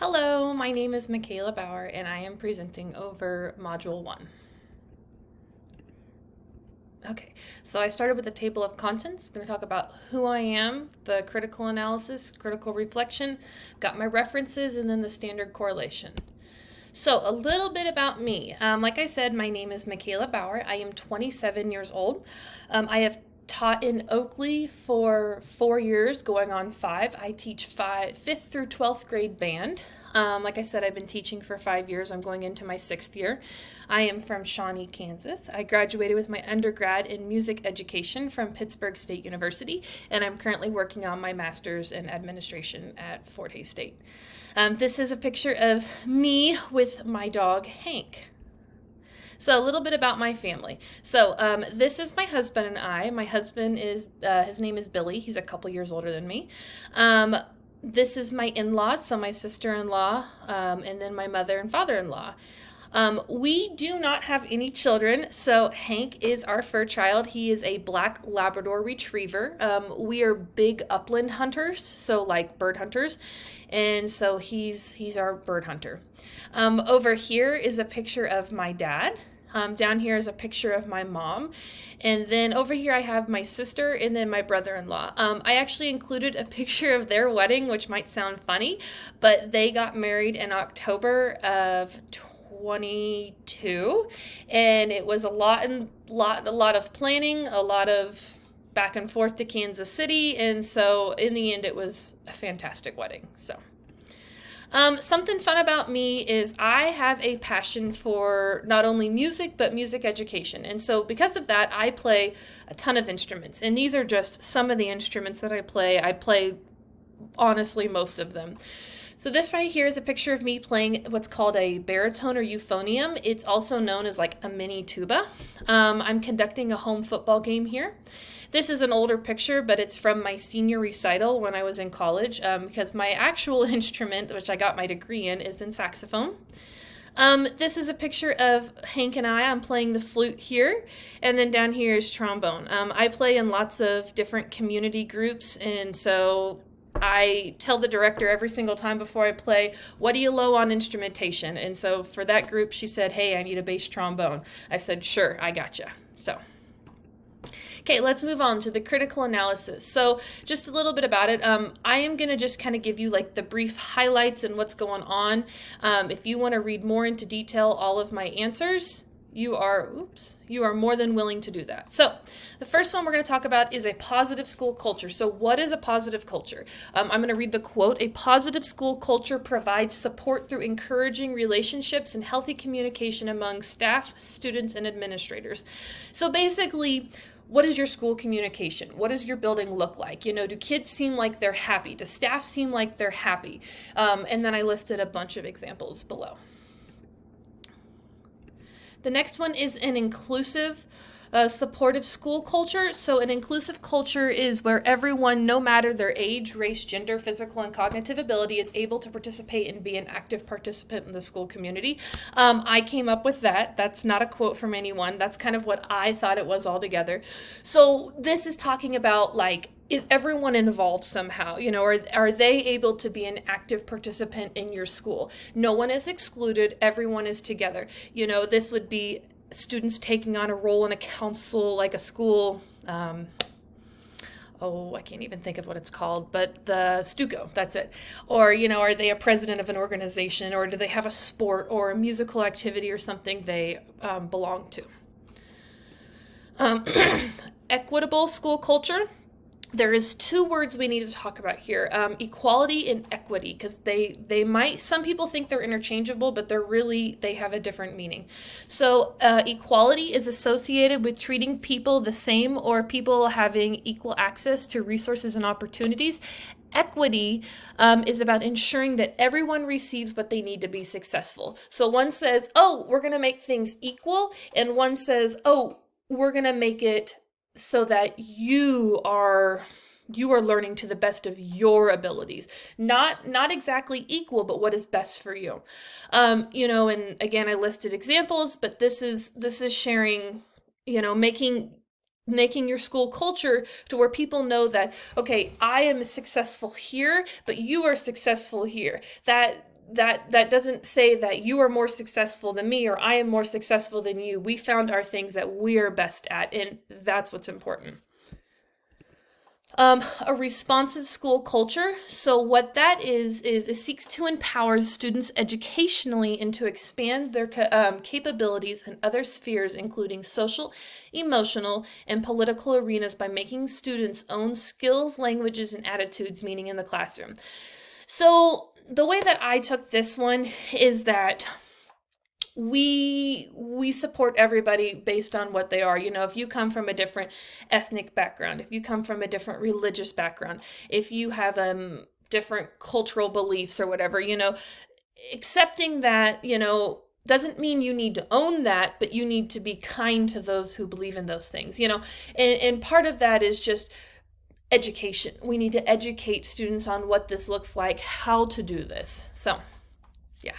Hello, my name is Michaela Bauer and I am presenting over Module 1. Okay, so I started with the table of contents. Going to talk about who I am, the critical analysis, critical reflection, got my references, and then the standard correlation. So a little bit about me. Like I said, my name is Michaela Bauer. I am 27 years old. I have taught in Oakley for 4 years, going on 5. I teach 5th through 12th grade band. Like I said, I've been teaching for 5 years. I'm going into my 6th year. I am from Shawnee, Kansas. I graduated with my undergrad in music education from Pittsburgh State University, and I'm currently working on my master's in administration at Fort Hays State. This is a picture of me with my dog, Hank. So a little bit about my family. So this is my husband and I. My husband is, his name is Billy. He's a couple years older than me. This is my in-laws, so my sister-in-law, and then my mother and father-in-law. We do not have any children, so Hank is our fur child. He is a black Labrador retriever. We are big upland hunters, so like bird hunters, and so he's our bird hunter. Over here is a picture of my dad. Down here is a picture of my mom. And then over here I have my sister and then my brother-in-law. I actually included a picture of their wedding, which might sound funny, but they got married in October of 22, and it was a lot of planning, a lot of back and forth to Kansas City, and so in the end it was a fantastic wedding. So something fun about me is I have a passion for not only music, but music education. And so because of that, I play a ton of instruments. And these are just some of the instruments that I play. I play, honestly, most of them. So this right here is a picture of me playing what's called a baritone or euphonium. It's also known as like a mini tuba. I'm conducting a home football game here. This is an older picture, but it's from my senior recital when I was in college, because my actual instrument, which I got my degree in, is in saxophone. This is a picture of Hank and I'm playing the flute here, and then down here is trombone. I play in lots of different community groups, and so I tell the director every single time before I play, what are you low on instrumentation? And so for that group, she said, hey, I need a bass trombone. I said, sure, I gotcha. So. Okay, let's move on to the critical analysis. So just a little bit about it. I am going to just kind of give you like the brief highlights and what's going on. If you want to read more into detail all of my answers, you are more than willing to do that. So the first one we're going to talk about is a positive school culture. So what is a positive culture? I'm going to read the quote. A positive school culture provides support through encouraging relationships and healthy communication among staff, students, and administrators. So basically, what is your school communication? What does your building look like? You know, do kids seem like they're happy? Does staff seem like they're happy? And then I listed a bunch of examples below. The next one is an inclusive, supportive school culture. So an inclusive culture is where everyone, no matter their age, race, gender, physical, and cognitive ability, is able to participate and be an active participant in the school community. I came up with that. That's not a quote from anyone. That's kind of what I thought it was altogether. So this is talking about like, is everyone involved somehow? You know, are they able to be an active participant in your school? No one is excluded. Everyone is together. You know, this would be students taking on a role in a council, like a school, I can't even think of what it's called, but the Stuco, that's it. Or, you know, are they a president of an organization, or do they have a sport or a musical activity or something they belong to? Equitable school culture. There is two words we need to talk about here, equality and equity, because they might, some people think they're interchangeable, but they have a different meaning. So equality is associated with treating people the same or people having equal access to resources and opportunities. Equity is about ensuring that everyone receives what they need to be successful. So one says, oh, we're going to make things equal, and one says, oh, we're going to make it so that you are learning to the best of your abilities. Not exactly equal, but what is best for you. You know, and again, I listed examples, but this is sharing, you know, making your school culture to where people know that, okay, I am successful here, but you are successful here. that doesn't say that you are more successful than me or I am more successful than you. We found our things that we're best at, and that's what's important. A responsive school culture. So what that is it seeks to empower students educationally and to expand their capabilities in other spheres, including social, emotional, and political arenas by making students own skills, languages, and attitudes, meaning in the classroom. So the way that I took this one is that we support everybody based on what they are. If you come from a different ethnic background, if you come from a different religious background, if you have different cultural beliefs or whatever, accepting that, doesn't mean you need to own that, but you need to be kind to those who believe in those things, and part of that is just education. We need to educate students on what this looks like, how to do this. So, yeah.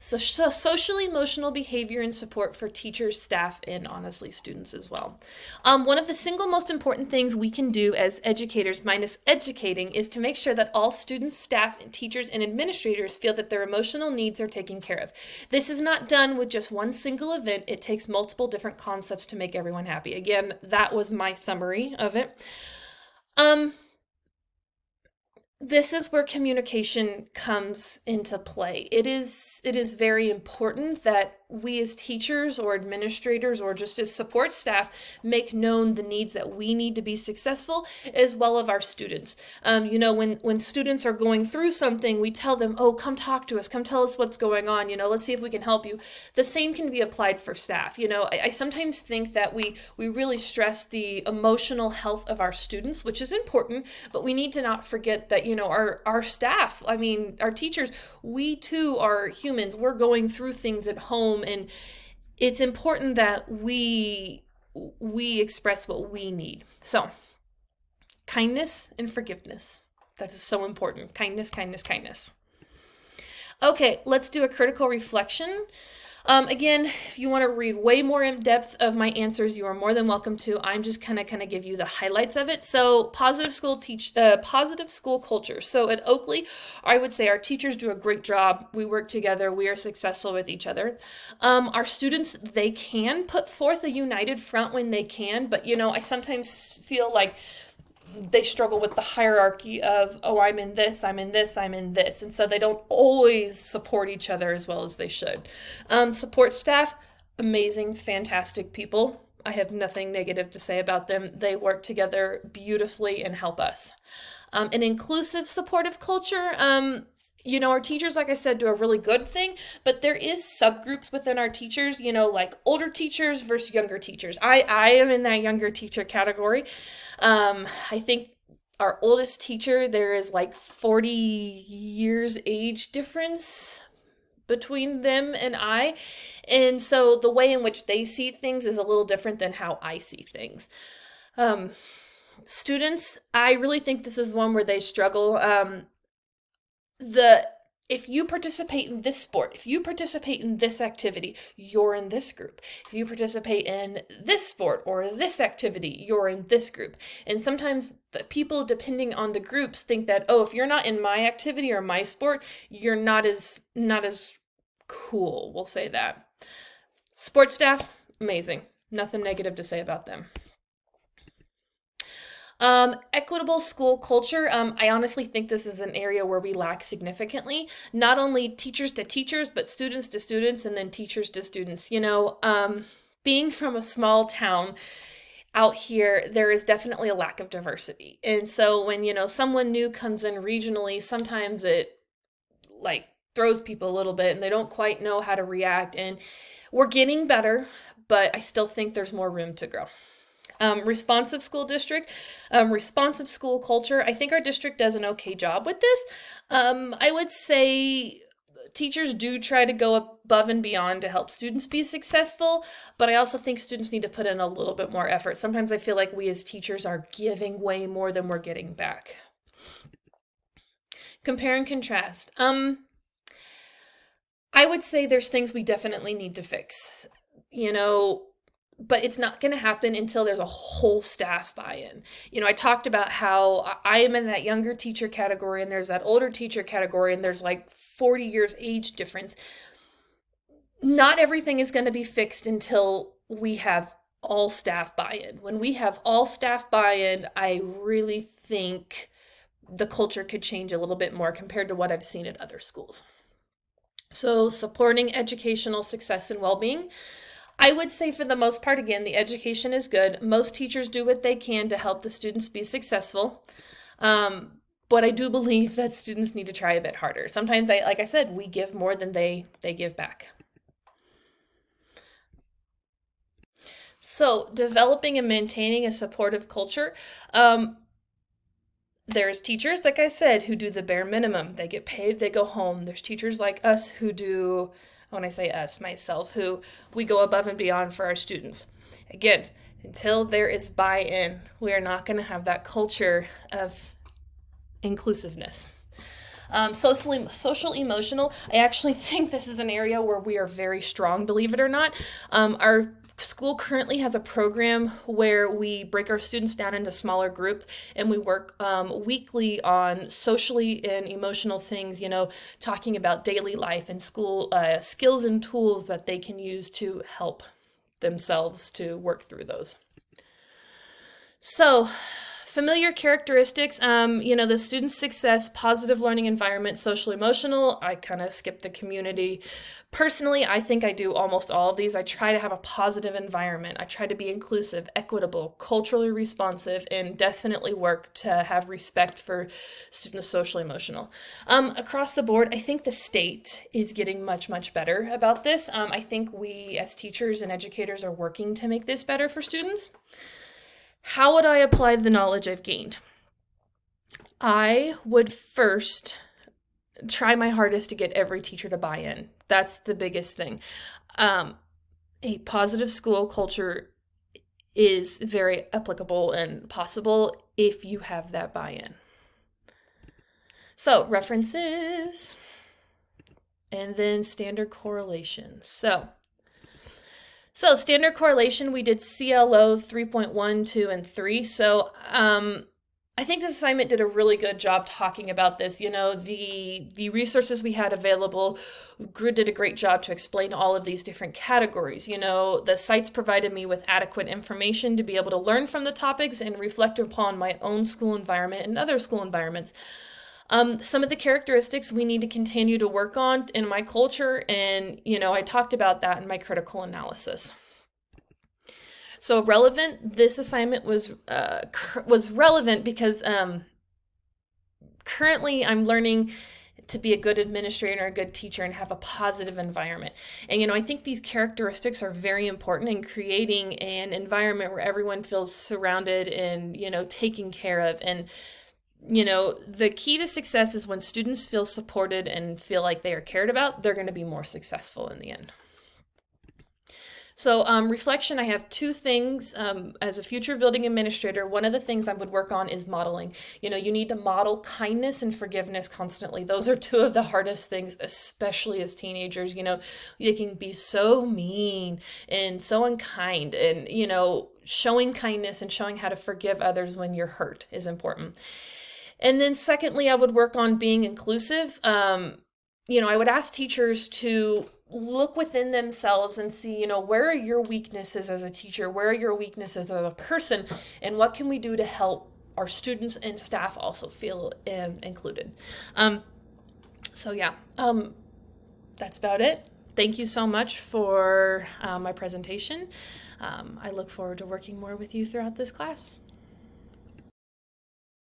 So social emotional behavior and support for teachers, staff, and honestly students as well. One of the single most important things we can do as educators, minus educating, is to make sure that all students, staff, and teachers and administrators feel that their emotional needs are taken care of. This is not done with just one single event. It takes multiple different concepts to make everyone happy. Again, that was my summary of it. This is where communication comes into play. It is very important that we as teachers or administrators or just as support staff make known the needs that we need to be successful, as well as our students. When students are going through something, we tell them, oh, come talk to us, come tell us what's going on, let's see if we can help you. The same can be applied for staff. I sometimes think that we really stress the emotional health of our students, which is important, but we need to not forget that, our staff, our teachers, we too are humans. We're going through things at home, and it's important that we express what we need. So, kindness and forgiveness. That is so important. Kindness, kindness, kindness. Okay, let's do a critical reflection. Again, if you want to read way more in depth of my answers, you are more than welcome to. I'm just gonna kind of give you the highlights of it. So, positive school culture. So at Oakley, I would say our teachers do a great job. We work together. We are successful with each other. Our students, they can put forth a united front when they can, but I sometimes feel like they struggle with the hierarchy of, oh, I'm in this, I'm in this, I'm in this. And so they don't always support each other as well as they should. Support staff, amazing, fantastic people. I have nothing negative to say about them. They work together beautifully and help us. An inclusive, supportive culture. Our teachers, like I said, do a really good thing, but there is subgroups within our teachers, like older teachers versus younger teachers. I am in that younger teacher category. I think our oldest teacher, there is like 40 years age difference between them and I. And so the way in which they see things is a little different than how I see things. Students, I really think this is one where they struggle. If you participate in this sport, if you participate in this activity, you're in this group. If you participate in this sport or this activity, you're in this group. And sometimes the people, depending on the groups, think that, oh, if you're not in my activity or my sport, you're not as cool. We'll say that. Sports staff, amazing. Nothing negative to say about them. Equitable school culture. I honestly think this is an area where we lack significantly, not only teachers to teachers, but students to students, and then teachers to students. Being from a small town out here, there is definitely a lack of diversity. And so when, someone new comes in regionally, sometimes it throws people a little bit and they don't quite know how to react. And we're getting better, but I still think there's more room to grow. Responsive school district, responsive school culture. I think our district does an okay job with this. I would say teachers do try to go above and beyond to help students be successful, but I also think students need to put in a little bit more effort. Sometimes I feel like we as teachers are giving way more than we're getting back. Compare and contrast. I would say there's things we definitely need to fix. but it's not going to happen until there's a whole staff buy-in. I talked about how I am in that younger teacher category and there's that older teacher category and there's like 40 years age difference. Not everything is going to be fixed until we have all staff buy-in. When we have all staff buy-in, I really think the culture could change a little bit more compared to what I've seen at other schools. So supporting educational success and well-being. I would say for the most part, again, the education is good. Most teachers do what they can to help the students be successful. But I do believe that students need to try a bit harder. Sometimes, like I said, we give more than they give back. So developing and maintaining a supportive culture. There's teachers, like I said, who do the bare minimum. They get paid, they go home. There's teachers like us who do, when I say us, myself, who we go above and beyond for our students. Again, until there is buy-in, we are not going to have that culture of inclusiveness. Social emotional, I actually think this is an area where we are very strong, believe it or not. Our school currently has a program where we break our students down into smaller groups and we work weekly on socially and emotional things, talking about daily life and school skills and tools that they can use to help themselves to work through those. So, familiar characteristics, the student's success, positive learning environment, social emotional. I kind of skipped the community. Personally, I think I do almost all of these. I try to have a positive environment. I try to be inclusive, equitable, culturally responsive, and definitely work to have respect for students' social emotional. Across the board, I think the state is getting much, much better about this. I think we as teachers and educators are working to make this better for students. How would I apply the knowledge I've gained? I would first try my hardest to get every teacher to buy in. That's the biggest thing. A positive school culture is very applicable and possible if you have that buy-in. So, references, and then standard correlation. So standard correlation, we did CLO 3.1, 2, and 3. So I think this assignment did a really good job talking about this. The resources we had available, Grid did a great job to explain all of these different categories. The sites provided me with adequate information to be able to learn from the topics and reflect upon my own school environment and other school environments. Some of the characteristics we need to continue to work on in my culture, and I talked about that in my critical analysis. So relevant, this assignment was relevant because currently I'm learning to be a good administrator, a good teacher, and have a positive environment. And I think these characteristics are very important in creating an environment where everyone feels surrounded and taken care of. And the key to success is when students feel supported and feel like they are cared about, they're going to be more successful in the end. So reflection, I have two things. As a future building administrator, one of the things I would work on is modeling. You need to model kindness and forgiveness constantly. Those are two of the hardest things, especially as teenagers. You can be so mean and so unkind, and showing kindness and showing how to forgive others when you're hurt is important. And then secondly, I would work on being inclusive. I would ask teachers to look within themselves and see, where are your weaknesses as a teacher? Where are your weaknesses as a person? And what can we do to help our students and staff also feel included? That's about it. Thank you so much for my presentation. I look forward to working more with you throughout this class.